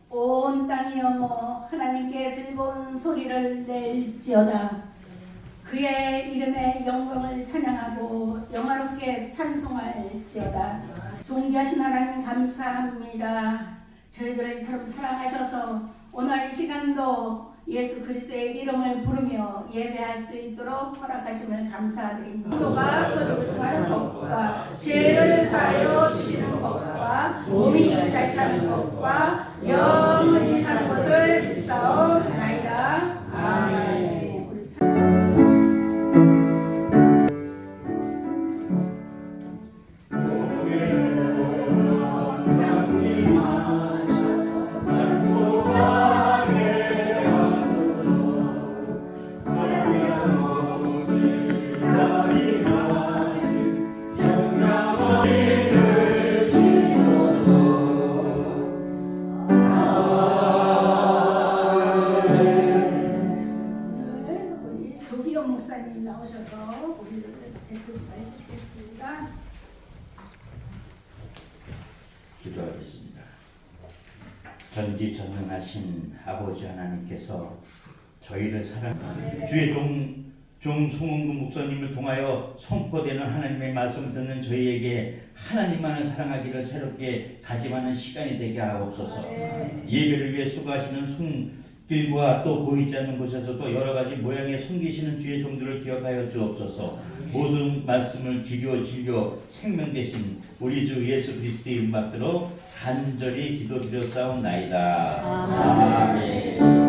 온 땅이여 하나님께 즐거운 소리를 낼지어다. 그의 이름의 영광을 찬양하고 영화롭게 찬송할지어다. 존귀하신 하나님 감사합니다. 저희들을 이처럼 사랑하셔서 오늘 이 시간도 예수 그리스도의 이름을 부르며 예배할 수 있도록 허락하심을 감사드립니다. 소가 서로를 통하는 것과 죄를 사하여 주시는 것과 몸이 다시 사는 것과 영원히 사는 것을 믿사옵나이다. 아멘. 목사님 나오셔서 우리를 위해서 대표를 해주시겠습니다. 기도하겠습니다. 전지전능하신 아버지 하나님께서 저희를 주의 종 송은구 목사님을 통하여 선포되는 하나님의 말씀 듣는 저희에게 하나님만을 사랑하기를 새롭게 다짐하는 시간이 되게 하옵소서. 예배를 위해 수고하시는 손길과 또 보이지 않는 곳에서도 여러 가지 모양의 섬기시는 주의 종들을 기억하여 주옵소서. 모든 말씀을 기려 진료 생명 되신 우리 주 예수 그리스도의 이름 받들어 간절히 기도드렸사옵나이다. 아멘.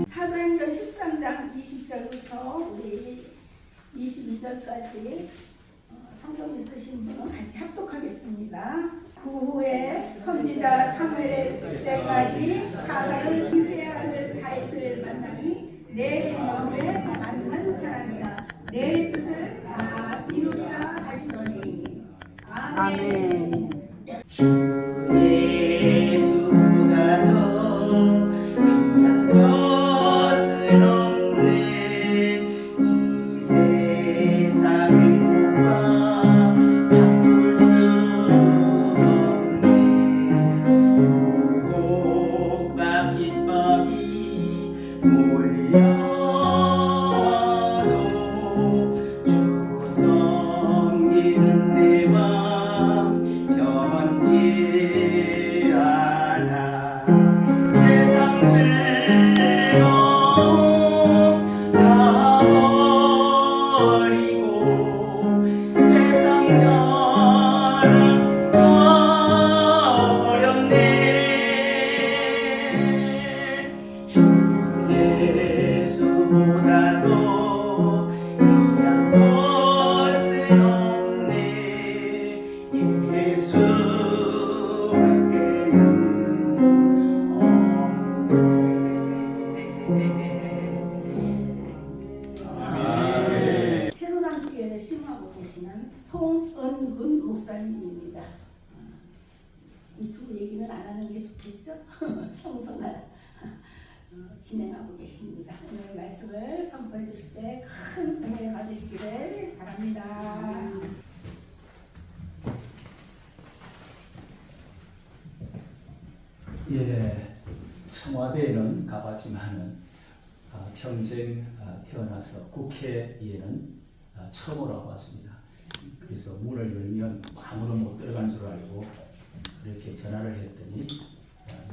사도행전 13장 20절부터 우리 22절까지 성경 있으신 분은 같이 합독하겠습니다. 그 후에 선지자 사무엘의 때까지 사사를 기세아를 다윗을 만나니 내 마음에 맞는 사람이라 내 뜻을 다 이루리라 하시더니 아멘. 예수보다 더 귀한 것은 없네. 이 세상 행복과 바꿀 수 없네. 호흡과 기뻐이 몰려도 주 섬기는 내 맘 변치 않아. 세상 즐거움 다 버리고 세상 자랑 다 버렸네. 주 예수보다 더 귀한 것은 없네. 예수밖에는 없네. 새로남교회를 심하고 계시는 송은근 목사님입니다. 이 두 얘기는 안 하는 게 좋겠죠? 성성하라 진행하고 계십니다. 오늘 말씀을 선포해 주실 때 큰 은혜 받으시기를 바랍니다. 예, 청와대에는 가봤지만은 평생 태어나서 국회에는 처음으로 와봤습니다. 그래서 문을 열면 아무도 못 들어간 줄 알고 이렇게 전화를 했더니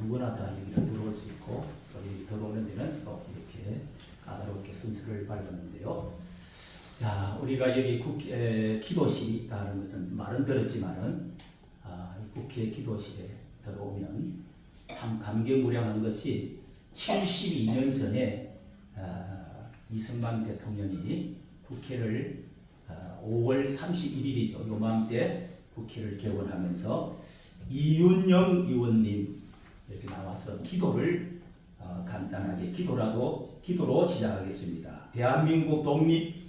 누구나 다 여기로 들어올 수 있고 또 여기 들어오는 데는 또 이렇게 순서를 밟았는데요. 자, 우리가 여기 기도실이 있다는 것은 말은 들었지만은 이 국회 기도실에 들어오면 참 감개무량한 것이 72년 전에 이승만 대통령이 국회를 5월 31일이죠. 요맘때 국회를 개원하면서 이윤영 의원님 이렇게 나와서 기도를 간단하게 기도로 시작하겠습니다. 대한민국 독립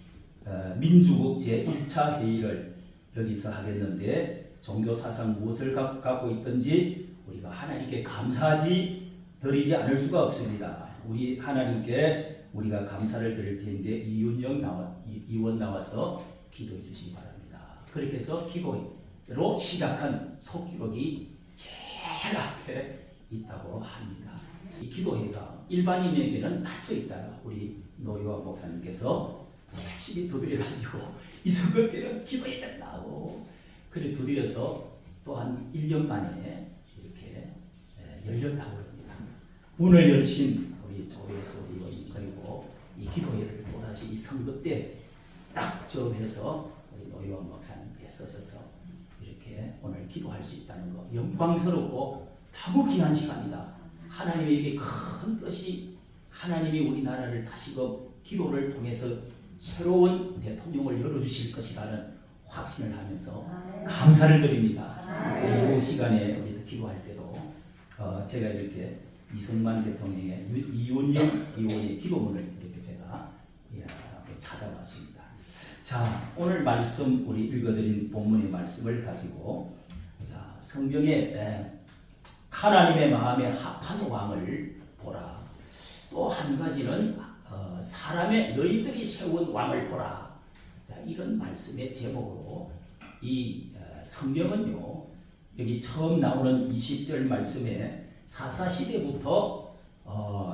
민주국 제1차 회의를 여기서 하겠는데 종교 사상 무엇을 갖고 있든지 우리가 하나님께 감사하지 드리지 않을 수가 없습니다. 우리 하나님께 우리가 감사를 드릴 텐데 이윤영 의원 나와서 기도해 주시기 바랍니다. 그렇게 해서 기도로 시작한 속기록이 제일 앞에 있다고 합니다. 이 기도회가 일반인에게는 닫혀 있다가 우리 노요한 목사님께서 열심히 두드려가지고 이 선거 때는 기도해야 된다고 그래 두드려서 또한 1년 만에 이렇게 열렸다고 합니다. 문을 열신 우리 조혜수 의원님 그리고 이 기도회를 또다시 이 선거 때 딱 정해서 우리 노요한 목사님께 쓰셔서 이렇게 오늘 기도할 수 있다는 거 영광스럽고 너무 귀한 시간이다. 하나님에게 큰 뜻이 하나님이 우리나라를 다시금 기도를 통해서 새로운 대통령을 열어주실 것이라는 확신을 하면서 감사를 드립니다. 이 시간에 우리 기도할 때도 제가 이렇게 이승만 대통령의 이윤영 의원의 기도문을 이렇게 제가 찾아봤습니다. 자, 오늘 말씀 우리 읽어드린 본문의 말씀을 가지고 자 성경에 하나님의 마음에 합한 왕을 보라. 또 한 가지는 사람의 너희들이 세운 왕을 보라. 자, 이런 말씀의 제목으로 이 성경은요 여기 처음 나오는 20절 말씀에 사사시대부터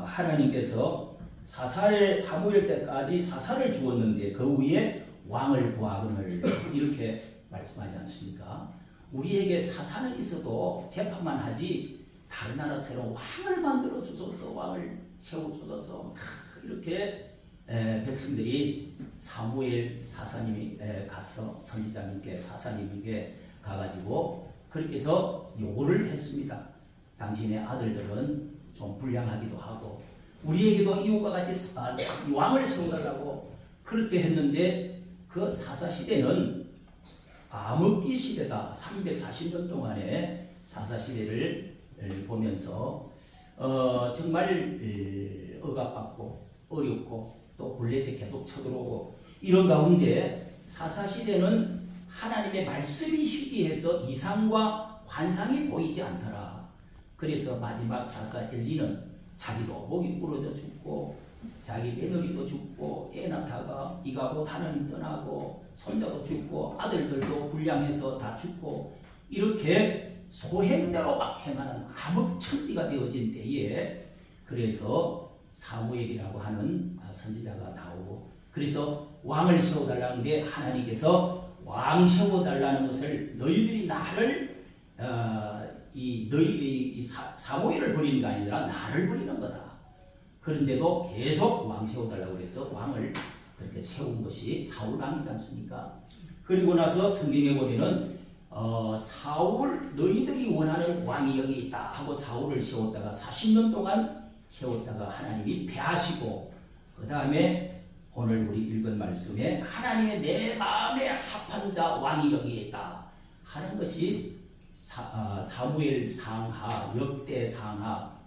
하나님께서 사무엘 때까지 사사를 주었는데 그 위에 왕을 구하거늘 이렇게 말씀하지 않습니까? 우리에게 사사는 있어도 재판만 하지 다른 나라처럼 왕을 만들어 주소서 왕을 세워 주소서 이렇게 백성들이 사무엘 사사님이 가서 선지자님께 사사님에게 가가지고 그렇게 해서 요구를 했습니다. 당신의 아들들은 좀 불량하기도 하고 우리에게도 이웃과 같이 왕을 세워달라고 그렇게 했는데 그 사사시대는 암흑기 시대다. 340년 동안의 사사시대를 보면서 정말 억압받고 어렵고 또 블레셋이 계속 쳐들어오고 이런 가운데 사사시대는 하나님의 말씀이 희귀해서 이상과 환상이 보이지 않더라. 그래서 마지막 사사 엘리는 자기도 목이 부러져 죽고 자기 며느리도 죽고 애 낳다가 이가 곧 하나님 떠나고 손자도 죽고 아들들도 불량해서 다 죽고 이렇게 소행대로 막 행하는 암흑천지가 되어진 때에 그래서 사무엘이라고 하는 선지자가 나오고 그래서 왕을 세워달라는데 하나님께서 왕 세워달라는 것을 너희들이 나를 너희들이 사무엘을 버리는 게 아니라 나를 버리는 거다. 그런데도 계속 왕 세워달라고 그래서 왕을 그렇게 세운 것이 사울 왕이지 않습니까? 그리고 나서 성경에 보면은 사울 너희들이 원하는 왕이 여기 있다 하고 사울을 세웠다가 40년 동안 세웠다가 하나님이 패하시고 그 다음에 오늘 우리 읽은 말씀에 하나님의 내 마음에 합한 자 왕이 여기에 있다 하는 것이 사무엘 상하, 역대 상하,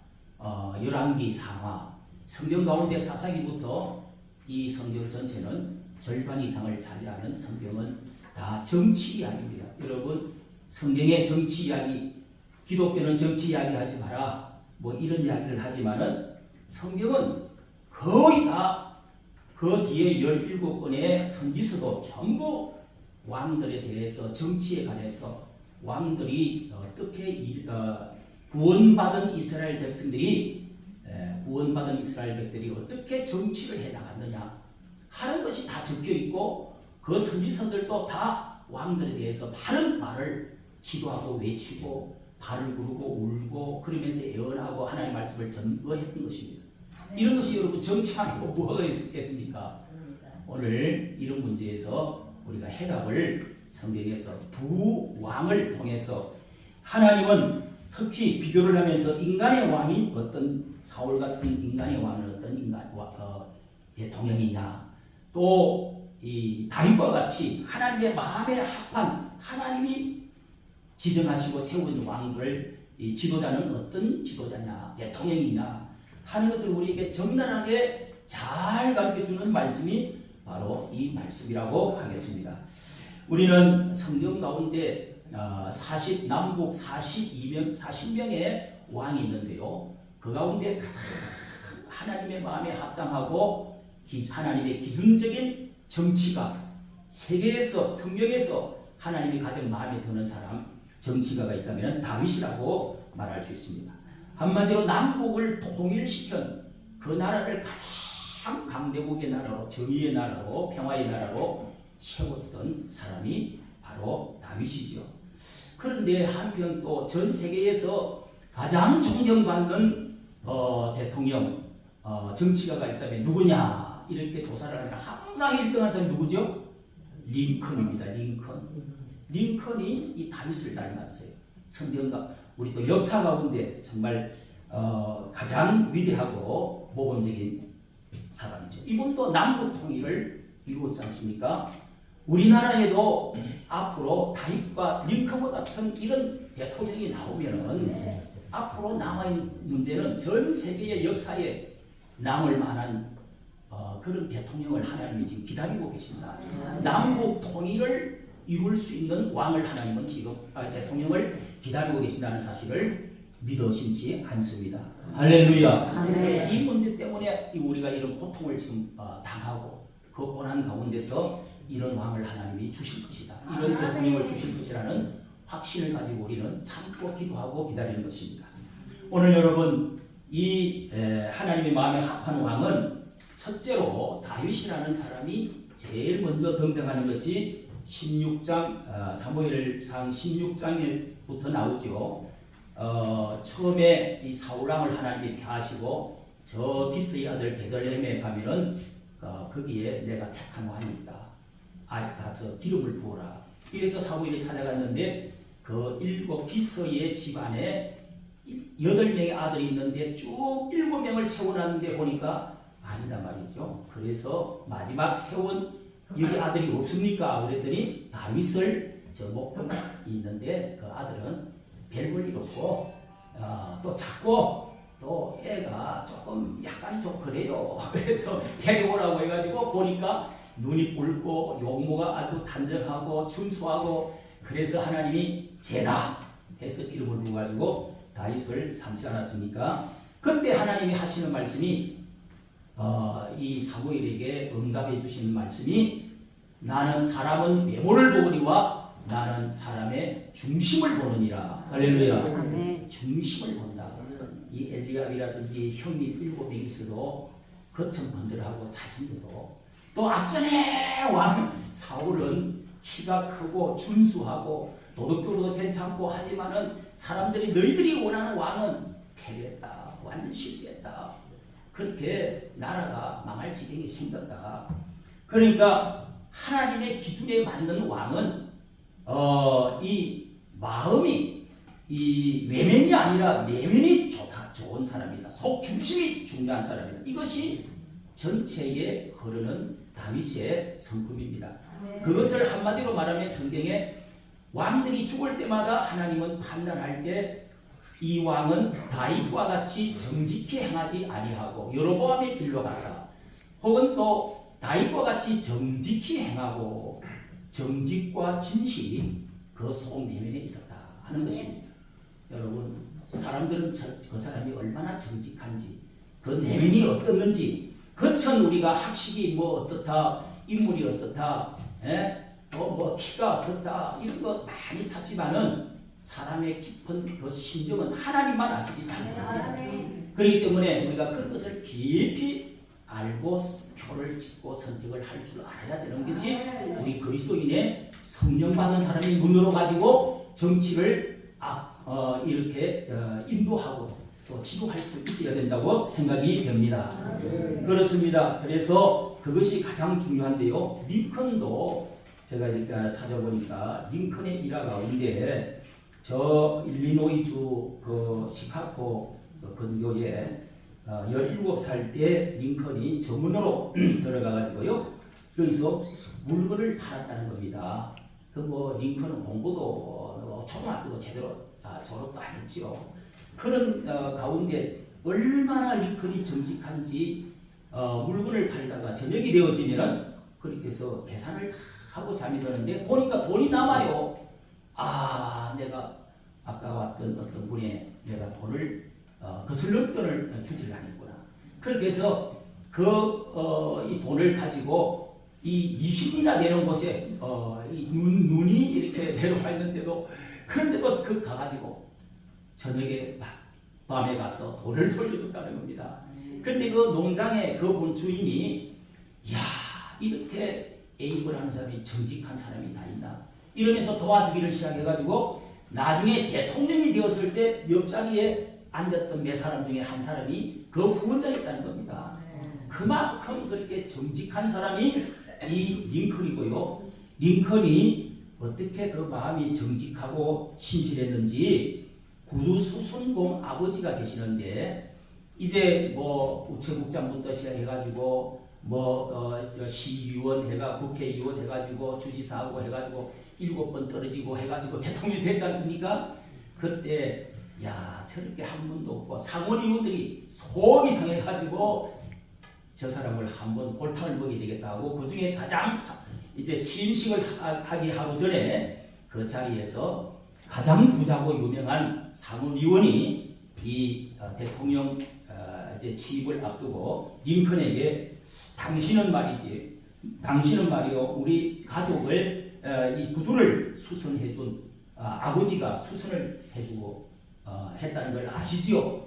열왕기 상하 성경 가운데 사사기부터 이 성경 전체는 절반 이상을 차지하는 성경은 다 정치 이야기입니다. 여러분 성경의 정치 이야기 기독교는 정치 이야기 하지 마라 뭐 이런 이야기를 하지만은 성경은 거의 다 그 뒤에 17권의 선지서도 전부 왕들에 대해서 정치에 관해서 왕들이 어떻게 구원받은 이스라엘 백성들이 어떻게 정치를 해나갔느냐 하는 것이 다 적혀 있고 그 선지서들도 다 왕들에 대해서 바른 말을 기도하고 외치고 발을 구르고 울고 그러면서 애원하고 하나님의 말씀을 전거했던 것입니다. 이런 것이 여러분 정치 아니고 뭐가 있겠습니까? 오늘 이런 문제에서 우리가 해답을 성경에서 두 왕을 통해서 하나님은 특히 비교를 하면서 인간의 왕이 어떤 사울 같은 인간의 왕은 어떤 대통령이냐, 또 이 다윗과 같이 하나님의 마음에 합한 하나님이 지정하시고 세운 왕들 이 지도자는 어떤 지도자냐, 대통령이냐 하는 것을 우리에게 적나라하게 잘 가르쳐주는 말씀이 바로 이 말씀이라고 하겠습니다. 우리는 성경 가운데 남북 40명의 왕이 있는데요. 그 가운데 가장 하나님의 마음에 합당하고 하나님의 기준적인 정치가 세계에서 성경에서 하나님이 가장 마음에 드는 사람 정치가가 있다면 다윗이라고 말할 수 있습니다. 한마디로 남북을 통일시킨 그 나라를 가장 강대국의 나라로, 정의의 나라로, 평화의 나라로 세웠던 사람이 바로 다윗이지요. 그런데 한편 또 전 세계에서 가장 존경받는 대통령, 정치가가 있다면 누구냐 이렇게 조사를 하면 항상 1등한 사람이 누구죠? 링컨입니다. 링컨이 이 다윗을 닮았어요. 성경과 우리 또 역사 가운데 정말 가장 위대하고 모범적인 사람이죠. 이분도 남북 통일을 이루었지 않습니까? 우리나라에도 앞으로 다윗과 링컨과 같은 이런 대통령이 나오면은 앞으로 남아있는 문제는 전 세계의 역사에 남을 만한 그런 대통령을 하나님이 지금 기다리고 계십니다. 남북 통일을 이룰 수 있는 왕을 하나님은 지금 대통령을 기다리고 계신다는 사실을 믿어 심지 않습니다. 할렐루야. 이 문제 때문에 우리가 이런 고통을 지금 당하고 그 고난 가운데서 이런 왕을 하나님이 주실 것이다. 이런 대통령을 주실 것이라는 확신을 가지고 우리는 참고 기도하고 기다리는 것입니다. 오늘 여러분 이 하나님의 마음에 합한 왕은 첫째로 다윗이라는 사람이 제일 먼저 등장하는 것이 16장 사무엘상 16장에부터 나오죠. 처음에 이 사울왕을 하나님이 펴하시고 저 기스의 아들 베들레헴에 가면은 거기에 내가 택한 왕이 있다. 가서 기름을 부어라. 이래서 사무엘이 찾아갔는데 그 7 기스의 집안에 8명의 아들이 있는데 쭉 7명을 세워놨는데 보니까 아니다 말이죠. 그래서 마지막 세운 여기 아들이 없습니까? 그랬더니 다윗을 저 목동에 있는데 그 아들은 별 볼 일 없고 또 작고 또 애가 조금 약간 좀 그래요. 그래서 데려오라고 해가지고 보니까 눈이 붉고 용모가 아주 단정하고 준수하고 그래서 하나님이 쟤다 해서 기름을 부어가지고 다윗을 삼지 않았습니까? 그때 하나님이 하시는 말씀이 이 사무엘에게 응답해 주시는 말씀이 나는 사람은 외모를 보거니와 나는 사람의 중심을 보느니라. 할렐루야. 중심을 본다. 이 엘리압이라든지 형님 7명이 있어도 거천번들하고 잘생겨도 또 앞전에 왕 사울은 키가 크고 준수하고 도덕적으로도 괜찮고 하지만은 사람들이 너희들이 원하는 왕은 패배했다. 완전 실패했다. 그렇게 나라가 망할 지경이 생겼다. 그러니까 하나님의 기준에 맞는 왕은 이 마음이 이 외면이 아니라 내면이 좋은 사람이다. 속 중심이 중요한 사람이다. 이것이 전체에 흐르는 다윗의 성품입니다. 그것을 한마디로 말하면 성경에 왕들이 죽을 때마다 하나님은 판단할 때 이 왕은 다윗과 같이 정직히 행하지 아니하고 여로보암의 길로 갔다. 혹은 또 다윗과 같이 정직히 행하고 정직과 진실이 그 속 내면에 있었다 하는 것입니다. 여러분 사람들은 그 사람이 얼마나 정직한지 그 내면이 어떻는지 그천 우리가 학식이 뭐 어떻다 인물이 어떻다 뭐 키가 어떻다 이런 거 많이 찾지만은 사람의 깊은 그 심정은 하나님만 아시지 않습니까? 그렇기 때문에 우리가 그런 것을 깊이 알고 표를 짓고 선택을 할 줄 알아야 되는 것이 우리 그리스도인의 성령 받은 사람의 눈으로 가지고 정치를 이렇게 인도하고 또 지도할 수 있어야 된다고 생각이 됩니다. 그렇습니다. 그래서 그것이 가장 중요한데요. 링컨도 제가 이렇게 하나 찾아보니까 링컨의 일화 가운데 저 일리노이주 그 시카고 그 근교에 17살 때 링컨이 정문으로 들어가가지고요. 여기서 물건을 팔았다는 겁니다. 그 뭐 링컨은 공부도 초등학교도 제대로 졸업도 안 했지요. 그런 가운데 얼마나 링컨이 정직한지 물건을 팔다가 저녁이 되어지면은 그렇게 해서 계산을 다 하고 잠이 드는데 보니까 돈이 남아요. 아, 내가 아까 왔던 어떤 분에 내가 돈을 거슬러 돈을 주지를 않았구나. 그렇게 해서 이 돈을 가지고 이 20이나 되는 곳에 이 눈이 이렇게 내려와 있는데도 그런데도 그 가가지고 저녁에 밤에 가서 돈을 돌려줬다는 겁니다. 그런데 그 농장의 그분 주인이 야 이렇게 애입을 하는 사람이 정직한 사람이 다 있나 이러면서 도와주기를 시작해가지고 나중에 대통령이 되었을 때 옆자리에 앉았던 몇 사람 중에 한 사람이 그 후원자였다는 겁니다. 그만큼 그렇게 정직한 사람이 이 링컨이고요. 링컨이 어떻게 그 마음이 정직하고 신실했는지 구두 수순공 아버지가 계시는데 이제 뭐 우체국장부터 시작해가지고 시의원 해가 국회의원 해가지고 주지사하고 해가지고 7번 떨어지고 해가지고 대통령이 됐지 않습니까? 그때 야 저렇게 한 분도 없고 상원의원들이 속이 상해가지고 저 사람을 한번 골탕을 먹여야 되겠다 하고 그 중에 가장 이제 취임식을 하기 전에 그 자리에서 가장 부자고 유명한 상원의원이 이 대통령 이제 취임을 앞두고 링컨에게 당신은 말이요 우리 가족을 이 구두를 수선해준 아버지가 수선을 해주고 했다는 걸 아시지요?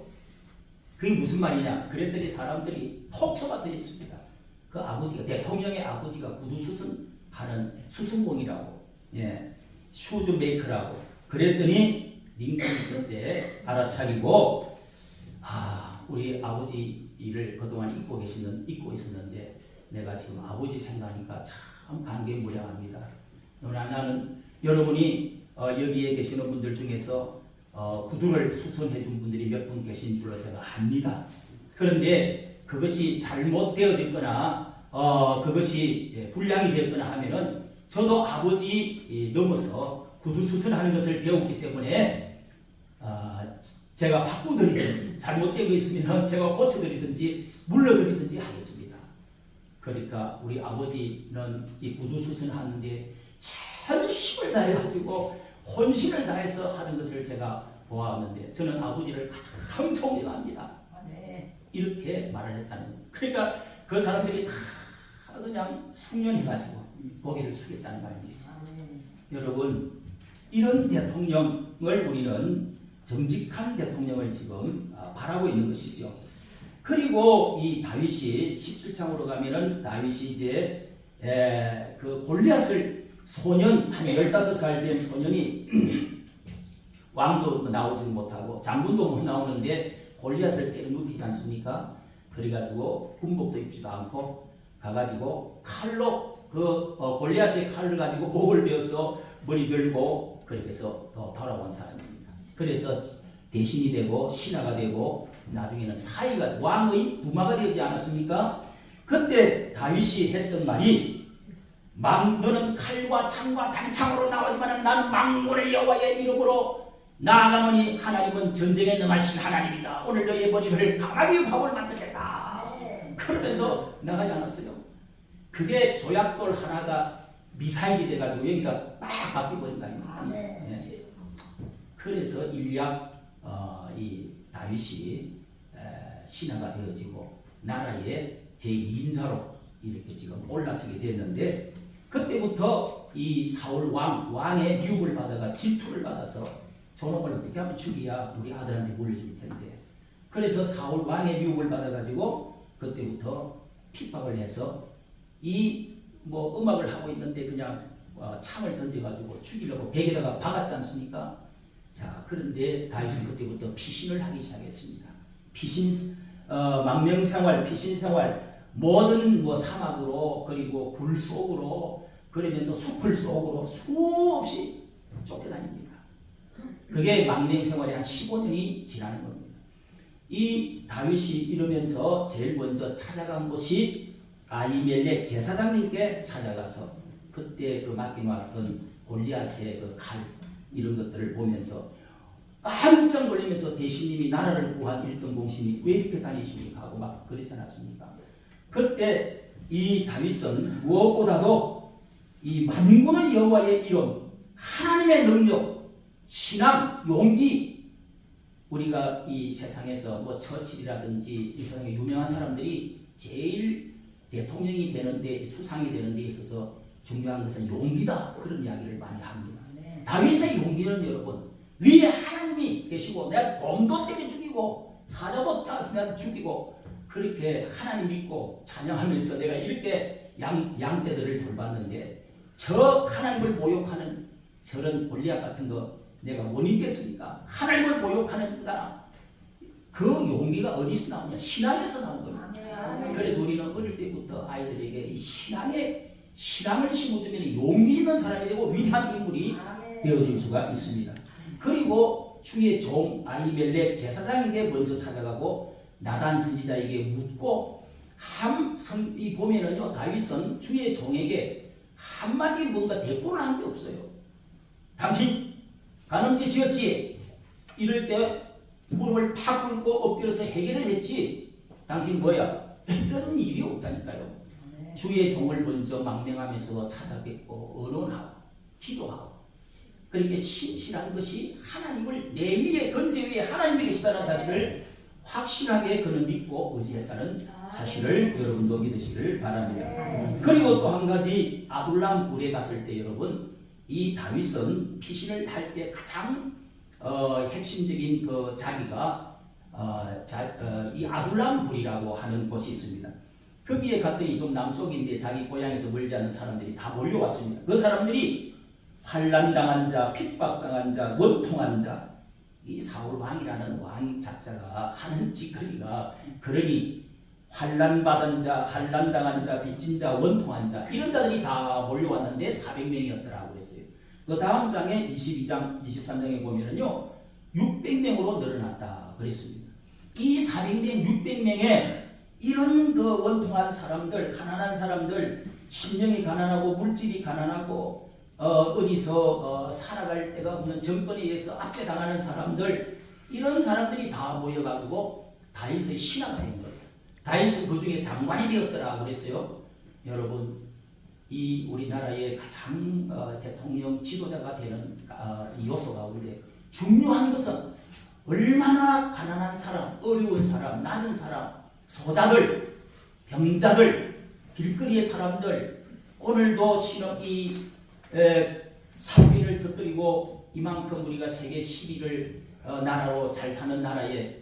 그게 무슨 말이냐? 그랬더니 사람들이 폭초가 되어 있습니다. 그 아버지가 대통령의 아버지가 구두 수선하는 수선공이라고, 슈즈 메이커라고. 그랬더니 링컨이 그때 알아차리고 우리 아버지 일을 그동안 잊고 있었는데 내가 지금 아버지 생각하니까 참 감개무량합니다. 나는 여러분이 여기에 계시는 분들 중에서 구두를 수선해 준 분들이 몇 분 계신 줄로 제가 압니다. 그런데 그것이 잘못되어졌거나 그것이 불량이 되었거나 하면은 저도 아버지 넘어서 구두 수선하는 것을 배웠기 때문에 제가 바꾸드리든지 잘못되고 있으면 제가 고쳐드리든지 물러드리든지 하겠습니다. 그러니까 우리 아버지는 이 구두 수선하는데 전심을 다해가지고 혼신을 다해서 하는 것을 제가 보았는데 저는 아버지를 가장 존경합니다. 이렇게 말을 했다는 거예요. 그러니까 그 사람들이 다 그냥 숙련해가지고 고개를 숙였다는 말이죠. 여러분 이런 대통령을 우리는 정직한 대통령을 지금 바라고 있는 것이죠. 그리고 이 다윗이 17장으로 가면은 다윗이 이제 그 골리앗을 소년 한 15살 된 소년이 왕도 나오지 못하고 장군도 못 나오는데 골리앗을 때려 눕히지 않습니까? 그래가지고 군복도 입지도 않고 가가지고 칼로 골리앗의 칼을 가지고 목을 베어서 머리 들고 그렇게 해서 돌아온 사람입니다. 그래서 대신이 되고 신하가 되고 나중에는 사이가 왕의 부마가 되지 않았습니까? 그때 다윗이 했던 말이 너는 칼과 창과 단창으로 나오지만 나는 만군의 여호와의 이름으로 나아가노니 하나님은 전쟁에 능하신 하나님이다. 오늘 너의 머리를 가마귀의 밥을 만들겠다. 그러면서 나가지 않았어요. 그게 조약돌 하나가 미사일이 돼가지고 여기가 막 바뀌어버린 거 아닙니까? 그래서 일약 이 다윗이 신하가 되어지고 나라의 제2인자로 이렇게 지금 올라서게 됐는데 그때부터 이 사울 왕의 미움을 받아가 질투를 받아서 저놈을 어떻게 하면 죽이야 우리 아들한테 물려줄 텐데 그래서 사울 왕의 미움을 받아가지고 그때부터 핍박을 해서 음악을 하고 있는데 그냥 창을 던져가지고 죽이려고 벽에다가 박았지 않습니까? 자, 그런데 다윗은 그때부터 피신을 하기 시작했습니다. 피신 망명생활, 피신생활, 모든 뭐 사막으로 그리고 굴 속으로 그러면서 숲을 속으로 수없이 쫓겨다닙니다. 그게 망명생활이 한 15년이 지나는 겁니다. 이 다윗이 이러면서 제일 먼저 찾아간 곳이 아히멜렉 제사장님께 찾아가서 그때 그 맡겨놓았던 골리앗의 그 칼 이런 것들을 보면서 깜짝 놀라면서 대신님이 나라를 구한 1등 공신이 왜 이렇게 다니십니까? 하고 막 그랬지 않았습니까? 그때 이 다윗은 무엇보다도 이 만군의 여호와의 이름, 하나님의 능력, 신앙, 용기, 우리가 이 세상에서 뭐 처칠이라든지 이 세상에 유명한 사람들이 제일 대통령이 되는데 수상이 되는 데 있어서 중요한 것은 용기다, 그런 이야기를 많이 합니다. 다윗의 용기는 여러분, 위에 하나님이 계시고 내가 곰도 때려 죽이고 사자도 그냥 죽이고 그렇게 하나님 믿고 찬양하면서 내가 이렇게 양떼들을 돌봤는데 저 하나님을 모욕하는 저런 골리앗 같은 거 내가 원인겠습니까? 하나님을 모욕하는 그 용기가 어디서 나오냐? 신앙에서 나온 겁니다. 그래서 우리는 어릴 때부터 아이들에게 이 신앙을 심어주면 용기 있는 사람이 되고 위대한 인물이 되어줄 수가 있습니다. 그리고 주의 종 아히멜렉 제사장에게 먼저 찾아가고 나단 선지자에게 묻고 이 보면은요, 다윗은 주의 종에게 한마디 뭔가 대꾸를 한 게 없어요. 당신 간음죄 지었지? 이럴 때 무릎을 팍 꿇고 엎드려서 해결을 했지? 당신 뭐야? 이런 일이 없다니까요. 주의 종을 먼저 망명하면서 찾아뵙고 언언하고 기도하고, 그러니까 신실한 것이 하나님을 내 위에 건세 위에 하나님이 계시다는 사실을 확실하게 그는 믿고 의지했다는 사실을 여러분도 믿으시길 바랍니다. 그리고 또 한 가지, 아둘람 굴에 갔을 때 여러분, 이 다윗은 피신을 할 때 가장 핵심적인 그 자기가 이 아둘람 굴이라고 하는 곳이 있습니다. 거기에 갔더니 좀 남쪽인데 자기 고향에서 멀지 않은 사람들이 다 몰려왔습니다. 그 사람들이 환난당한 자, 핍박당한 자, 원통한 자, 이 사울 왕이라는 왕 작자가 하는 짓거리가 그러니 환난받은 자, 환난당한 자, 빚진 자, 원통한 자, 이런 자들이 다 몰려왔는데 400명이었더라고 그랬어요. 그 다음 장에 22장, 23장에 보면은요 600명으로 늘어났다 그랬습니다. 이 400명, 600명에 이런 그 원통한 사람들, 가난한 사람들, 심령이 가난하고 물질이 가난하고 어디서 살아갈 데가 없는 정권에 의해서 압제당하는 사람들, 이런 사람들이 다 모여가지고 다윗의 신하가 된 거예요. 다윗은 그 중에 장관이 되었더라 그랬어요. 여러분, 이 우리나라의 가장 대통령 지도자가 되는 이 요소 가운데 중요한 것은 얼마나 가난한 사람, 어려운 사람, 낮은 사람, 소자들, 병자들, 길거리의 사람들, 오늘도 사회를 터뜨리고 이만큼 우리가 세계 11위를 나라로 잘 사는 나라에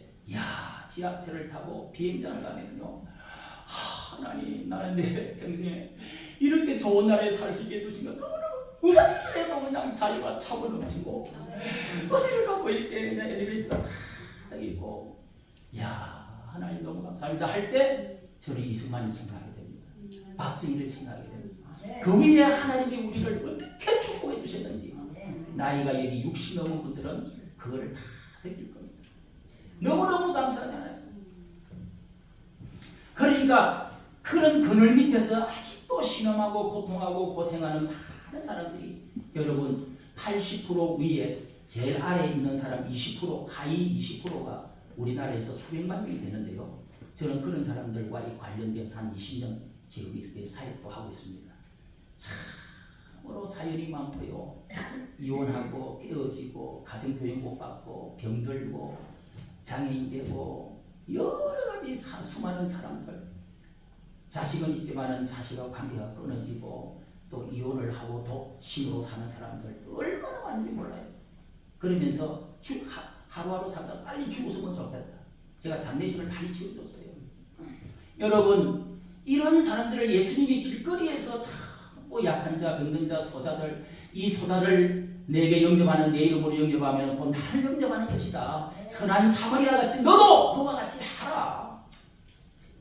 지하철을 타고 비행장을 가면요, 하나님, 나는 내 평생에 이렇게 좋은 나라에 살 수 있게 해주신 것 너무너무, 무슨 짓을 해도 그냥 자유가 차고 넘치고 어디를 가고 이렇게 그냥 엘리베이터가 딱 있고, 하나님 너무 감사합니다 할 때 저는 이승만을 생각하게 됩니다. 박정희를 생각하게 됩니다. 그 위에 하나님이 우리를 어떻게 축복해 주셨는지, 나이가 여기 60 넘은 분들은 그거를 다 느낄 겁니다. 너무너무 감사하잖아요. 그러니까 그런 그늘 밑에서 아직도 신음하고 고통하고 고생하는 많은 사람들이, 여러분 80% 위에 제일 아래에 있는 사람 20%, 하위 20%가 우리나라에서 수백만 명이 되는데요. 저는 그런 사람들과 관련돼서 한 20년 지금 이렇게 사역도 하고 있습니다. 참으로 사연이 많고요. 이혼하고 깨어지고 가정교육 못 받고 병들고 장애인 되고 여러 가지 수많은 사람들, 자식은 있지만은 자식과 관계가 끊어지고 또 이혼을 하고 독신으로 사는 사람들 얼마나 많은지 몰라요. 그러면서 하루하루 살다 빨리 죽었으면 좋겠다. 제가 장례식을 많이 치워줬어요. 여러분, 이런 사람들을 예수님이 길거리에서 뭐 약한 자, 병든 자, 소자들, 이 소자를 내게 영접하는, 내 이름으로 영접하면 곧 나를 영접하는 것이다. 선한 사마리아 같이 너도 그와 같이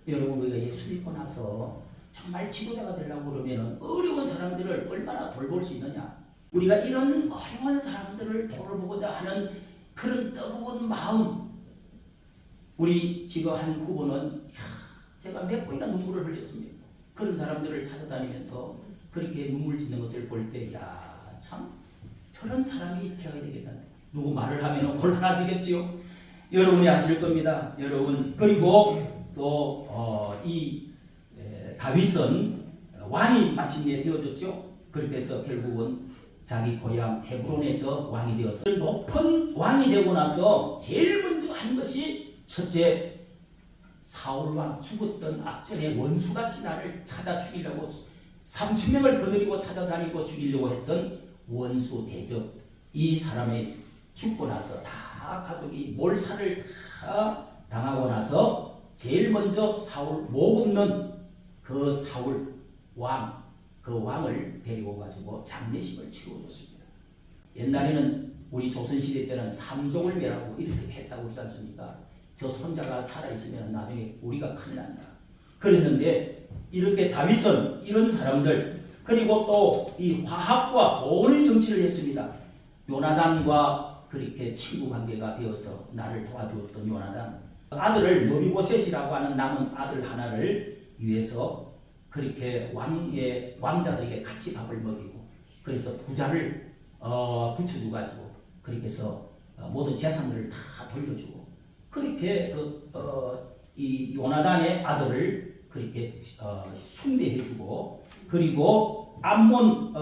여러분 우리가 예수 믿고 나서 정말 지도자가 되려고 그러면 어려운 사람들을 얼마나 돌볼 수 있느냐. 우리가 이런 어려운 사람들을 돌보고자 하는 그런 뜨거운 마음. 우리 지금 한 후보는 제가 몇 번이나 눈물을 흘렸습니다. 그런 사람들을 찾아다니면서 그렇게 눈물 짓는 것을 볼 때 참 저런 사람이 되어야 되겠는데 누구 말을 하면 곤란해지겠지요. 여러분이 아실 겁니다. 여러분 그리고 또 이 다윗은 왕이 마침내 되어졌죠. 그렇게 해서 결국은 자기 고향 헤브론에서 왕이 되어서 높은 왕이 되고 나서 제일 먼저 한 것이 첫째 사울 왕 죽었던 앞전에 원수같이 나를 찾아 죽이려고 3,000명을 거느리고 찾아다니고 죽이려고 했던 원수 대적 이 사람이 죽고 나서 다 가족이 몰살을 다 당하고 나서 제일 먼저 사울 목 없는 그 사울 왕 그 왕을 데리고 가지고 장례식을 치러줬습니다. 옛날에는 우리 조선시대 때는 삼족을 멸하고 이렇게 했다고 그러지 않습니까? 저 손자가 살아있으면 나중에 우리가 큰일 난다. 그랬는데 이렇게 다윗은 이런 사람들 그리고 또 이 화합과 보온의 정치를 했습니다. 요나단과 그렇게 친구 관계가 되어서 나를 도와주었던 요나단 아들을 머비보셋이라고 하는 남은 아들 하나를 위해서 그렇게 왕자들에게 같이 밥을 먹이고 그래서 부자를 붙여주 가지고 그렇게 해서 모든 재산들을 다 돌려주고 그렇게 이 요나단의 아들을 그렇게 숭배해주고 그리고 암몬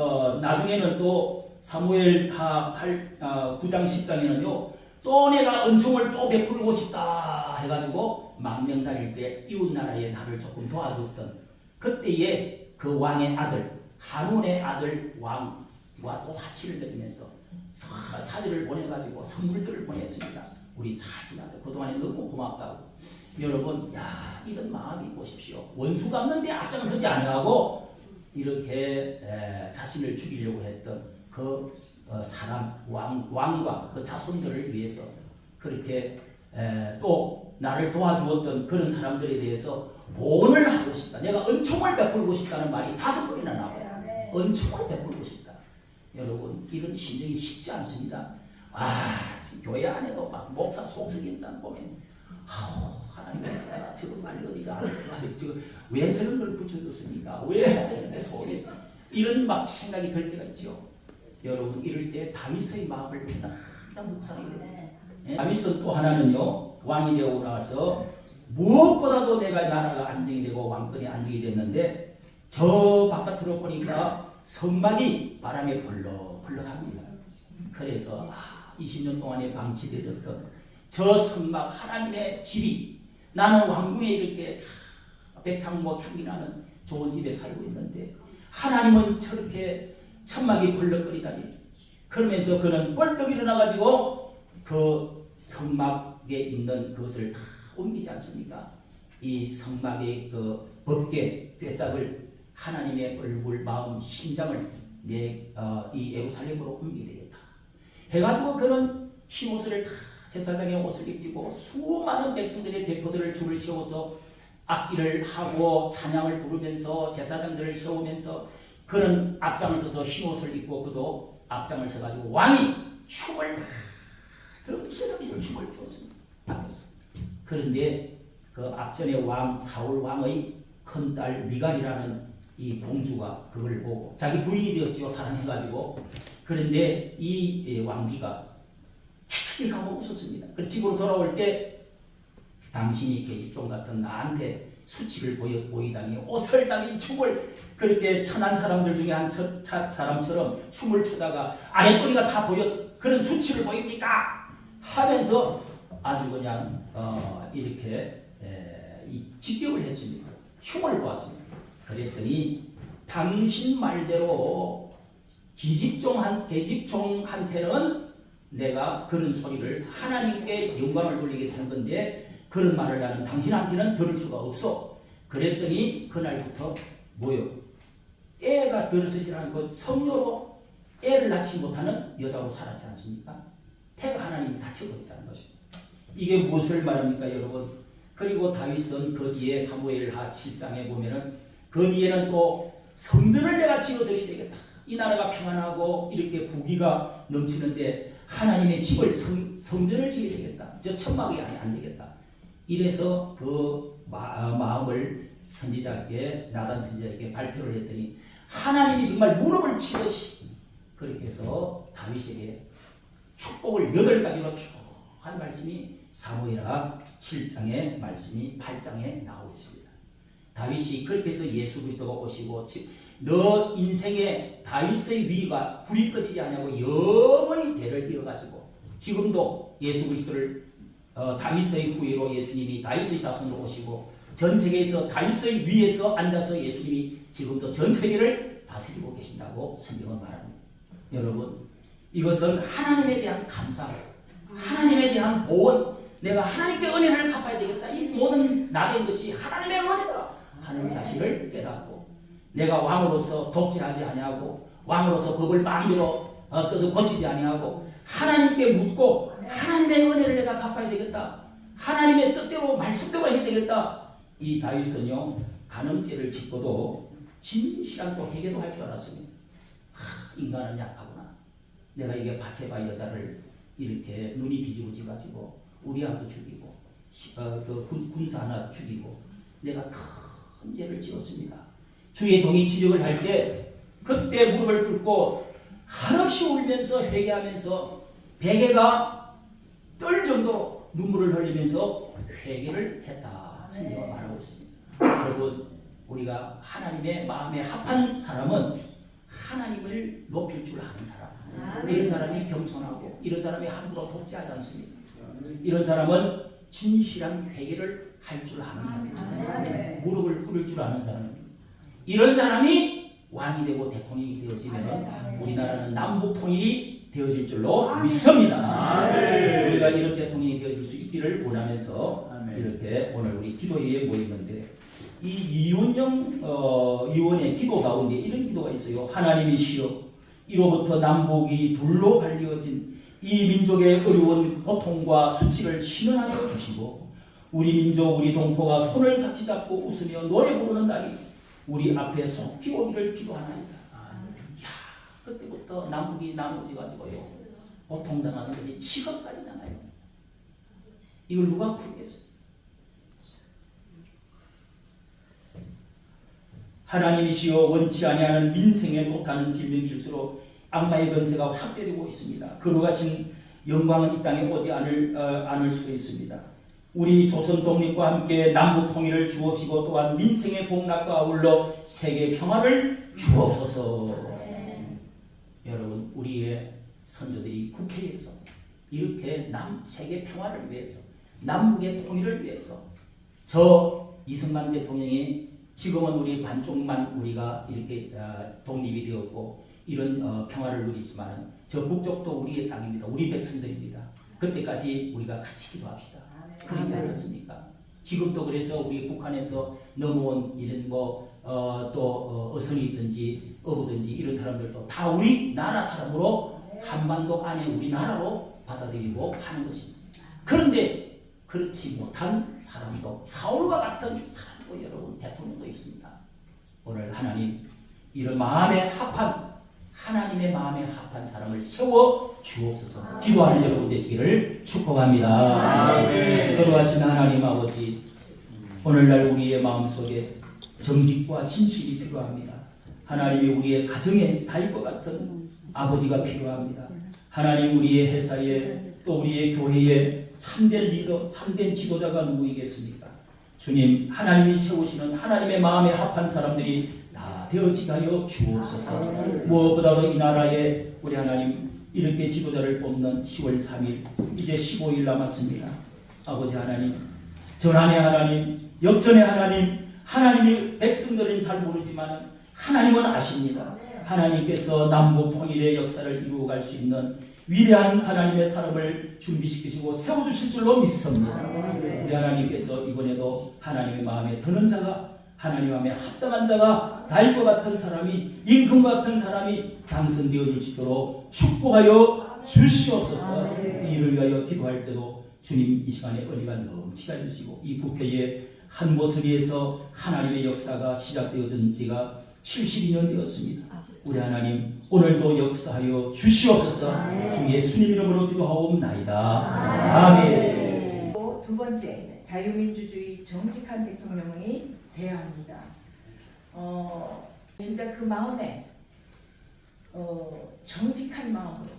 나중에는 또 사무엘하 9장 10장에는요 또 내가 은총을 또 베풀고 싶다 해가지고 망명 다닐 때 이웃 나라에 나를 조금 도와줬던 그때의 그 왕의 아들 한운의 아들 왕과 또 화치를 맺으면서 사진을 보내가지고 선물들을 보냈습니다. 우리 잘 지나서 그동안에 너무 고맙다고. 여러분 이런 마음이 보십시오. 원수 갚는데 앞장서지 아니하고 이렇게 자신을 죽이려고 했던 그 사람 왕과 그 자손들을 위해서 그렇게 또 나를 도와주었던 그런 사람들에 대해서 보온을 하고 싶다. 내가 은총을 베풀고 싶다는 말이 5번이나 나와요. 은총을 베풀고 싶다. 여러분 이런 심정이 쉽지 않습니다. 교회 안에도 막 목사 속썩이는 사람 보면 하나님 저거 말이 어디가 왜 저런 걸 붙여줬습니까? 왜 해야 되는데 속에서 이런 막 생각이 들 때가 있죠. 여러분 이럴 때 다윗의 마음을 항상 묵상해야 돼요. 다윗은 또 하나는요 왕이 되고 나서 무엇보다도 내가 나라가 안정이 되고 왕권이 안정이 됐는데 저 바깥으로 보니까 성막이 바람에 벌렁벌렁합니다. 그래서 20년 동안에 방치되었던 저 성막 하나님의 집이 나는 왕궁에 이렇게 백향목 향기 나는 좋은 집에 살고 있는데 하나님은 저렇게 천막이 벌렁거리다니 그러면서 그는 벌떡 일어나가지고 그 성막에 있는 그것을 다 옮기지 않습니까? 이 성막의 그 법궤 궤짝을 하나님의 얼굴, 마음, 심장을 이 예루살렘으로 옮기게 되겠다. 해가지고 그런 흰 옷을 다 제사장의 옷을 입히고 수많은 백성들의 대표들을 줄을 세워서 악기를 하고 찬양을 부르면서 제사장들을 세우면서 그는 앞장을 서서 흰 옷을 입고 그도 앞장을 서가지고 왕이 춤을 덩실덩실 춤을 추었습니다. 그런데 그 앞전에 사울 왕의 큰딸 미갈이라는 이 공주가 그걸 보고 자기 부인이 되었지요. 사랑해가지고. 그런데 이 왕비가 킥킥 하고 웃었습니다. 그 집으로 돌아올 때 당신이 계집종 같은 나한테 수치를 보이다니 옷을 당긴 춤을 그렇게 천한 사람들 중에 한 사람처럼 춤을 추다가 아랫도리가 다 보여 그런 수치를 보입니까? 하면서 아주 그냥 이렇게 직격을 했습니다. 흉을 보았습니다. 그랬더니 당신 말대로 계집종한테는 내가 그런 소리를 하나님께 영광을 돌리게 산 건데 그런 말을 나는 당신한테는 들을 수가 없어. 그랬더니 그날부터 뭐요? 애가 들어서지 않고 성녀로 애를 낳지 못하는 여자로 살았지 않습니까? 태가 하나님이 다쳐버렸다는 것입니다. 이게 무엇을 말합니까 여러분? 그리고 다윗은 그 뒤에 사무엘하 7장에 보면은 그 뒤에는 또 성전을 내가 지어드려야 되겠다. 이 나라가 평안하고 이렇게 부귀가 넘치는데 하나님의 집을 성전을 지어야 되겠다. 저 천막이 안 되겠다. 이래서 그 마음을 선지자에게 나단 선지자에게 발표를 했더니 하나님이 정말 무릎을 치듯이 그렇게 해서 다윗에게 축복을 8가지로 쭉 한 말씀이 사무엘하 7장의 말씀이 8장에 나오고 있습니다. 다윗이 그렇게 해서 예수 그리스도가 오시고 너 인생에 다윗의 위가 불이 꺼지지 않냐고 영원히 대를 이어가지고 지금도 예수 그리스도를 다윗의 후예로 예수님이 다윗의 자손으로 오시고 전 세계에서 다윗의 위에서 앉아서 예수님이 지금도 전 세계를 다스리고 계신다고 성경은 말합니다. 여러분, 이것은 하나님에 대한 감사고 하나님에 대한 보원, 내가 하나님께 은혜를 갚아야 되겠다. 이 모든 나된 것이 하나님의 은혜다 하는 사실을 깨닫고 내가 왕으로서 독재하지 아니하고 왕으로서 법을 마음대로 고치지 아니하고 하나님께 묻고 하나님의 은혜를 내가 갚아야 되겠다. 하나님의 뜻대로 말씀대로 해야 되겠다. 이 다윗은요 간음죄를 짓고도 진실한 또 회개도 할 줄 알았습니다. 인간은 약하구나. 내가 이게 바세바 여자를 이렇게 눈이 뒤집어져 가지고 우리아도 죽이고 그 군사 하나 죽이고 내가 큰 죄를 지었습니다. 주의 종이 지적을 할 때 그때 무릎을 꿇고 한없이 울면서 회개하면서 베개가 떨 정도로 눈물을 흘리면서 회개를 했다. 성경은 말하고 있습니다. 여러분, 우리가 하나님의 마음에 합한 사람은 하나님을 높일 줄 아는 사람, 이런 사람이 겸손하고 이런 사람이 함부로 독재하지 않습니다. 이런 사람은 진실한 회개를 할 줄 아는 사람입니다. 무릎을 꿇을 줄 아는 사람입니다. 이런 사람이 왕이 되고 대통령이 되어지면 우리나라는 남북 통일이 되어질 줄로 믿습니다. 우리가 이런 대통령이 되어질 수 있기를 원하면서 이렇게 오늘 우리 기도회에 모이는데 이 이윤영 의원의 기도 가운데 이런 기도가 있어요. 하나님이시여, 이로부터 남북이 둘로 갈리어진 이 민족의 어려운 고통과 수치를 신원하여 주시고 우리 민족 우리 동포가 손을 같이 잡고 웃으며 노래 부르는 날이 우리 앞에 속히 오기를 기도하나이다. 그때부터 남북이 나눠져 가지고요 고통당하는 것이 취급까지잖아요. 이걸 누가 풀겠어요? 하나님이시여, 원치 아니하는 민생에 못하는 길면 길수록 악마의 권세가 확대되고 있습니다. 거룩하신 영광은 이 땅에 오지 않을 수가 있습니다. 우리 조선 독립과 함께 남북 통일을 주옵시고 또한 민생의 복락과 아울러 세계 평화를 주옵소서. 여러분, 우리의 선조들이 국회에서 이렇게 세계 평화를 위해서 남북의 통일을 위해서 저 이승만 대통령이 지금은 우리 반쪽만 우리가 이렇게 독립이 되었고 이런 평화를 누리지만 저 북쪽도 우리의 땅입니다. 우리 백성들입니다. 그때까지 우리가 같이 기도합시다. 그렇지 않았습니까? 지금도 그래서 우리 북한에서 넘어온 이런 또 어선이든지 어부든지 이런 사람들도 다 우리나라 사람으로 한반도 안에 우리나라로 받아들이고 하는 것입니다. 그런데 그렇지 못한 사람도 사울과 같은 사람도 여러분 대통령도 있습니다. 오늘 하나님 이런 마음에 합한 하나님의 마음에 합한 사람을 세워 주옵소서. 기도하는 여러분 되시기를 축복합니다. 거룩하신 하나님 아버지, 오늘날 우리의 마음속에 정직과 진실이 필요합니다. 하나님이 우리의 가정에 다윗과 같은 아버지가 필요합니다. 하나님, 우리의 회사에 또 우리의 교회에 참된 리더, 참된 지도자가 누구이겠습니까? 주님, 하나님이 세우시는 하나님의 마음에 합한 사람들이 다 되어지게 하여 주옵소서. 무엇보다도 이 나라에 우리 하나님 이렇게 지도자를 뽑는 10월 3일 이제 15일 남았습니다. 아버지 하나님, 전환의 하나님, 역전의 하나님, 하나님이 백성들은 잘 모르지만 하나님은 아십니다. 하나님께서 남북 통일의 역사를 이루어갈 수 있는 위대한 하나님의 사람을 준비시키시고 세워주실 줄로 믿습니다. 우리 하나님께서 이번에도 하나님의 마음에 드는 자가, 하나님 마음에 합당한 자가, 다윗과 같은 사람이, 링컨과 같은 사람이 당선되어질 수 있도록 축복하여 주시옵소서. 이를 위하여 기도할 때도 주님 이 시간에 은혜가 넘치게 해주시고 이 국회의 한 모서리에서 하나님의 역사가 시작되어진 지가 72년 되었습니다. 우리 하나님 오늘도 역사하여 주시옵소서. 주 예수님 이름으로 기도하옵나이다. 아멘. 또 두 번째, 자유민주주의 정직한 대통령이 돼야 합니다. 진짜 그 마음에 정직한 마음으로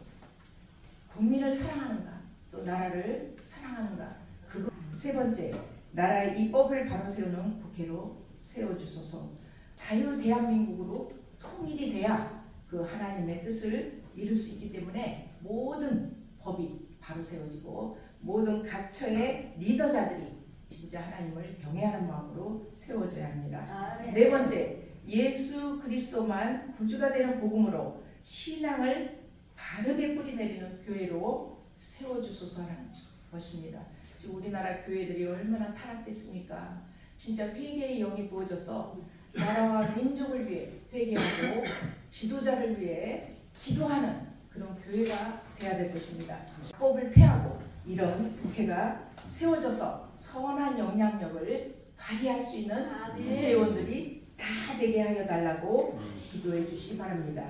국민을 사랑하는가, 또 나라를 사랑하는가. 그거. 세 번째, 나라의 입법을 바로 세우는 국회로 세워주소서. 자유 대한민국으로 통일이 돼야 그 하나님의 뜻을 이룰 수 있기 때문에 모든 법이 바로 세워지고 모든 각처의 리더자들이 진짜 하나님을 경외하는 마음으로 세워져야 합니다. 네 번째, 예수 그리스도만 구주가 되는 복음으로 신앙을 바르게 뿌리내리는 교회로 세워주소서라는 것입니다. 지금 우리나라 교회들이 얼마나 타락됐습니까? 진짜 회개의 영이 부어져서 나라와 민족을 위해 회개하고 지도자를 위해 기도하는 그런 교회가 돼야 될 것입니다. 법을 폐하고 이런 국회가 세워져서 선한 영향력을 발휘할 수 있는 국회의원들이 다 되게 하여 달라고 기도해 주시기 바랍니다.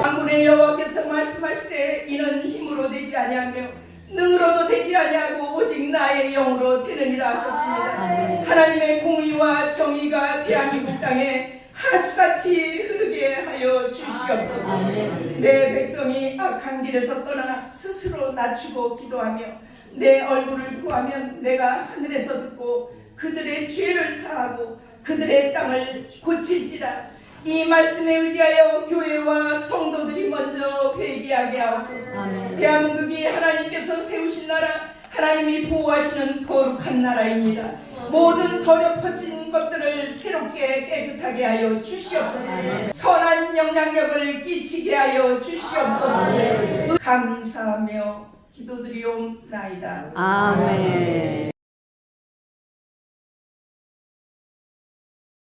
만군의 여호와께서 말씀하시되 이는 힘으로 되지 아니하며 능으로도 되지 아니하고 오직 나의 영으로 되느니라 하셨습니다. 하나님의 공의와 정의가 대한민국 땅에 하수같이 흐르게 하여 주시옵소서. 내 백성이 악한 길에서 떠나 스스로 낮추고 기도하며 내 얼굴을 구하면 내가 하늘에서 듣고 그들의 죄를 사하고 그들의 땅을 고칠지라. 이 말씀에 의지하여 교회와 성도들이 먼저 회개하게 하옵소서. 대한민국이 하나님께서 세우신 나라, 하나님이 보호하시는 거룩한 나라입니다. 모든 더럽혀진 것들을 새롭게 깨끗하게 하여 주시옵소서. 선한 영향력을 끼치게 하여 주시옵소서. 감사하며 기도드리옵나이다. 아멘.